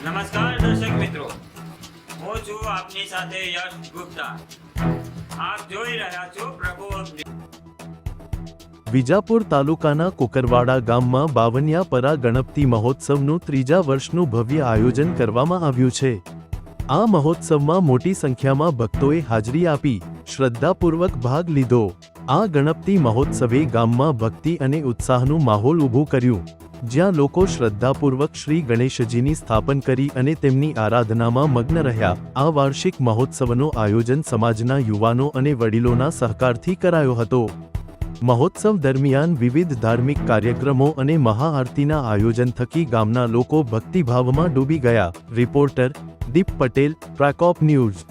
નમસ્કાર દર્શક મિત્રો, હું છું આપની સાથે યશ ગુપ્તા. આપ જોઈ રહ્યા છો પ્રભુ અગ્નિ. વિજાપુર તાલુકાના કુકરવાડા ગામમાં બાવનિયાપરા ગણપતિ મહોત્સવનું ત્રીજા વર્ષનું ભવ્ય આયોજન કરવામાં આવ્યું છે. આ મહોત્સવમાં મોટી સંખ્યામાં ભક્તોએ હાજરી આપી શ્રદ્ધાપૂર્વક ભાગ લીધો. આ ગણપતિ મહોત્સવે ગામમાં ભક્તિ અને ઉત્સાહનું માહોલ ઊભું કર્યું, જ્યાં લોકો શ્રદ્ધાપૂર્વક શ્રી ગણેશજીની સ્થાપન કરી અને તેમની આરાધનામાં મગ્ન રહ્યા. આ વાર્ષિક મહોત્સવનું આયોજન સમાજના યુવાનો અને વડીલોના સહકારથી કરાયો હતો. મહોત્સવ દરમિયાન વિવિધ ધાર્મિક કાર્યક્રમો અને મહાઆરતીના આયોજન થકી ગામના લોકો ભક્તિભાવમાં ડૂબી ગયા. રિપોર્ટર દીપ પટેલ, પ્રાકોપ ન્યૂઝ.